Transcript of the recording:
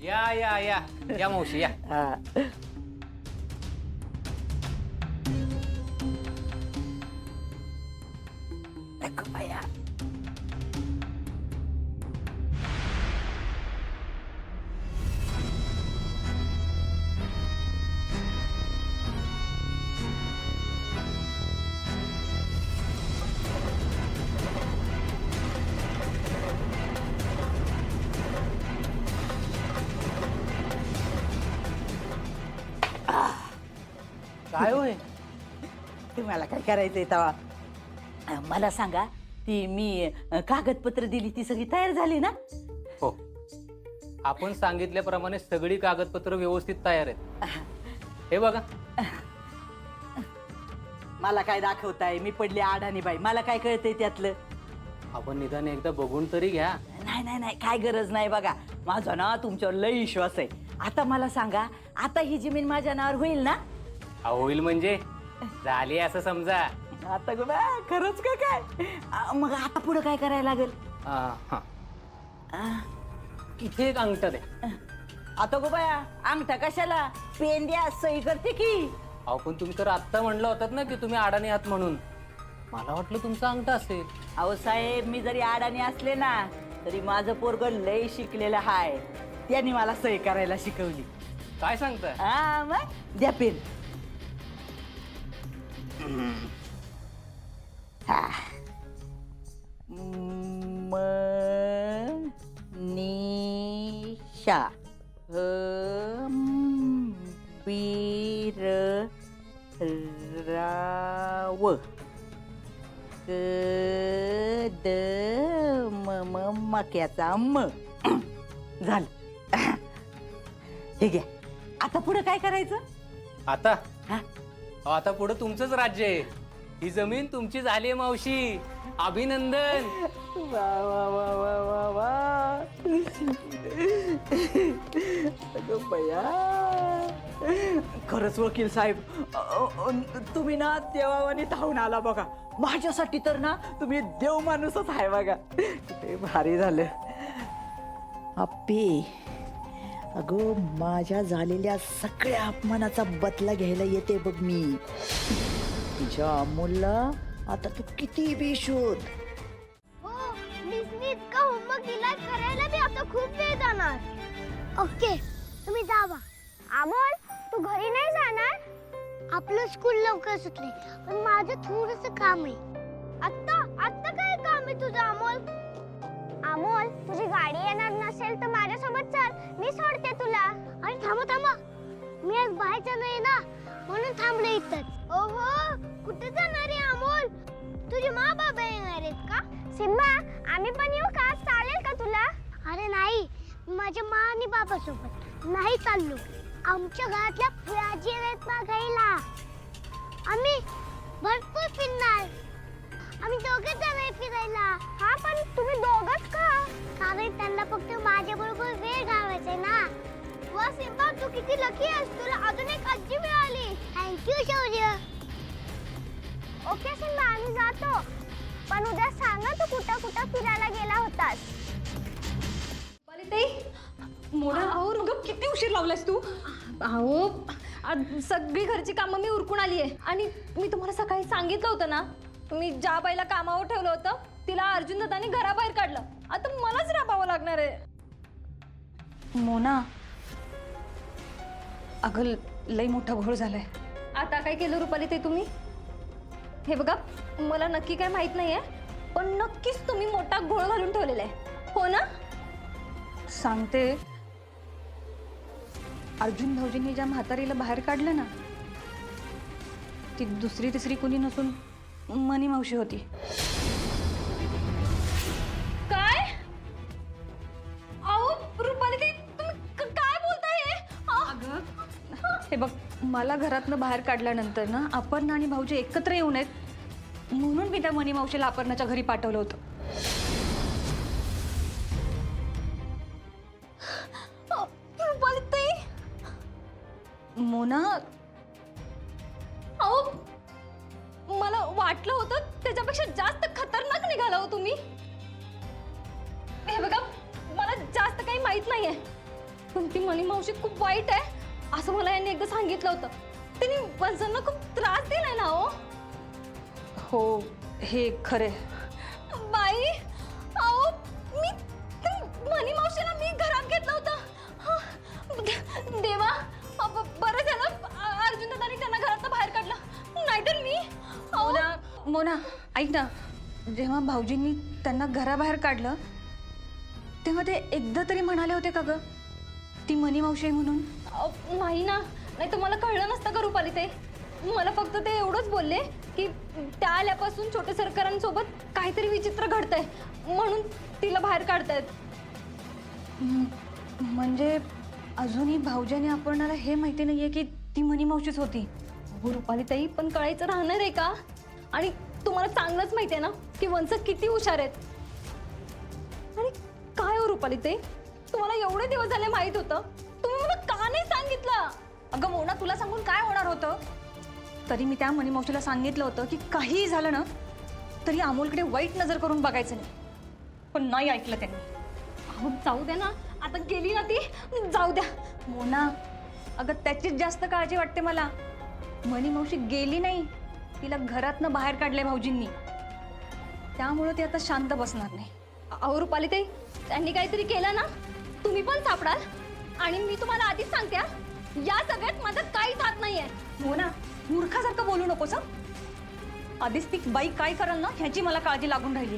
या या या या मावशी या. हा. नको बाया. काय होय? तुम्हाला काय करायचंय तेव्हा मला सांगा. ती मी कागदपत्र दिली ती सगळी तयार झाली ना? हो, आपण सांगितल्याप्रमाणे सगळी कागदपत्र व्यवस्थित तयार आहेत. हे बघा. मला काय दाखवताय? मी पडली आडाणी बाई, मला काय कळतंय त्यातलं? आपण निदान एकदा बघून तरी घ्या. नाही नाही नाही, काय गरज नाही. बघा, माझा ना तुमच्यावर लय विश्वास आहे. आता मला सांगा, आता ही जमीन माझ्या नावावर होईल ना? होईल म्हणजे झाली असं समजा. आता ग बा, खरंच का काय? मग आता पुढे काय करायला लागेल? हा. इथे एक अंगठा दे. आता गो बाया, अंगठा कशाला? पेन द्या, सही करते की. अहो पण तुम्ही तर आत्ता म्हणलं होतात ना की तुम्ही अडाणी आहात म्हणून. मला वाटलं तुमचा अंगठा असेल. अहो साहेब, मी जरी अडाणी असले ना तरी माझं पोरग लय शिकलेलं हाय. त्यांनी मला सही करायला शिकवली. काय सांगताय? हा, मग द्या पेन. मनीषा बीरराव मक्याचा म झालं. हे घ्या. आता पुढे काय करायचं? आता हा? आता पुढे तुमचंच राज्य आहे. ही जमीन तुमची झाली मावशी. अभिनंदन. वा वा वा वा वा वा. अगं बया, खरंच वकील साहेब, तुम्ही ना देवावानी धावून आला बघा. माझ्यासाठी तर ना तुम्ही देव माणूसच आहे बघा. ते भारी झालं. अप्पे, अगं माझ्या झालेल्या सगळ्या अपमानाचा बदला घ्यायला येते बघ मी. तुझ्या अमोलला आता तू किती बी शोध. हो, मिसनी इतका होमवर्क दिलाय, करायला बी आता खूप वेळ जाणार. ओके, तुम्ही जावा. अमोल, तू घरी नाही जाणार? आपलं स्कूल लवकर सुटले, पण माझं थोडंसं काम आहे. आत्ता काय काम आहे तुझं अमोल? अमोल, तुझी गाडी येणार नसेल तर माझ्यासोबत चल, मी सोडते तुला. अरे थांबा, मी आज बाहेरचा नाही ना, म्हणून थांबले इथंच. ओहो, कुठे जाणार आहे अमोल? तुझे माँ बाबा येणार आहेत का? सिम्बा, आम्ही पण येऊ का? चालेल का तुला? अरे नाही, माझ्या माँ आणि बाबा सोबत नाही चाललो. आमच्या घरातल्या फुलाजी आहेत बघायला. आम्ही भरपूर फिरणार. आम्ही दोघेच जण आहे फिरायला. हा, पण तुम्ही दोघच का? कारण त्यांना फक्त माझ्या बरोबर वेळ घालवायचा ना. वा सिम्बा, तू किती लकी आहेस, तुला अजून एक आजी मिळाली. थँक्यू शौर्य. ओके सिम्बा, आम्ही जातो, पण उद्या सांगा तू कुठं फिरायला गेला होतास. मोडा अहो रुग, किती उशीर लावलास तू? अहो सगळी घरची कामं मी उरकून आली आहे. आणि मी तुम्हाला सकाळी सांगितलं होतं ना, तुम्ही ज्या बाईला कामावर ठेवलं होतं तिला अर्जुन दादाने घराबाहेर काढलं. आता मलाच राबावं लागणार आहे. मोना, अगं लई मोठा घोळ झालाय. आता काय केलं रुपाली ते तुम्ही? हे बघा, मला नक्की काय माहित नाहीये, पण नक्कीच तुम्ही मोठा घोळ घालून ठेवलेला आहे, हो ना? सांगते, अर्जुन भाऊजींनी ज्या म्हातारीला बाहेर काढलं ना, ती दुसरी तिसरी कुणी नसून मनी मावशी होती. काय? अहो रुपाली ते तुम्ही काय बोलताय? अगं हे बघ, मला घरातनं बाहेर काढल्यानंतर ना अपर्णा आणि भाऊजी एकत्र येऊ नयेत म्हणून मी त्या मनी मावशीला अपर्णाच्या घरी पाठवलं होतं. रुपाली ते मोना, अहो मला वाटलं होतं त्याच्यापेक्षा जास्त खतरनाक निघाला हो तुम्ही. हे बघा, मला जास्त काही माहित नाहीये, पण ती मनी मावशी खूप वाईट आहे असं मला यांनी एकदा सांगितलं होतं. त्यांनी वंशांना खूप त्रास दिलाय ना हो. हो हे खरे. बाई अहो मी मनी मावशीला मी घरात घेतलं होतं. देवा बरं झालं अर्जुन दादानी त्यांना घरात बाहेर काढलं, नाहीतर मी मोना मोना ऐक ना, जेव्हा भाऊजींनी त्यांना घराबाहेर काढलं तेव्हा ते एकदा तरी म्हणाले होते का ग ती मनी मावशी आहे म्हणून? नाही ना, नाही तर मला कळलं नसतं का रुपाली ते. मला फक्त ते एवढंच बोलले की त्या आल्यापासून छोटे सरकारांसोबत काहीतरी विचित्र घडतंय म्हणून तिला बाहेर काढतायत. म्हणजे अजूनही भाऊजाने आपणाला हे माहिती नाहीये की ती मनी मावशीच होती? हो रुपाली ताई, पण कळायचं राहणार आहे का? आणि तुम्हाला चांगलंच माहिती आहे ना की वंश किती हुशार आहेत. आणि काय हो रुपाली ताई, तुम्हाला एवढे दिवस झाले माहित होतं, तुम्ही मला का नाही सांगितलं? अगं मोना, तुला सांगून काय होणार होतं? तरी मी त्या मनी मावशीला सांगितलं होतं की काहीही झालं ना तरी अमोलकडे वाईट नजर करून बघायचं नाही, पण नाही ऐकलं त्यांनी. अहो जाऊ द्या ना, आता गेली ना ती, जाऊ द्या. मोना अगं त्याचीच जास्त काळजी वाटते मला. मनी मावशी गेली नाही, तिला घरातनं बाहेर काढले भाऊजींनी, त्यामुळे ती आता शांत बसणार नाही. अहो रुपाली ताई, त्यांनी काहीतरी केलं ना तुम्ही पण सापडाल. आणि मी तुम्हाला आधीच सांगते हा, या सगळ्यात माझं काहीच हात नाहीये. मोना मूर्खासारखं बोलू नकोस हं. आधीच ती बाई काय करेल ना ह्याची मला काळजी लागून राहिली.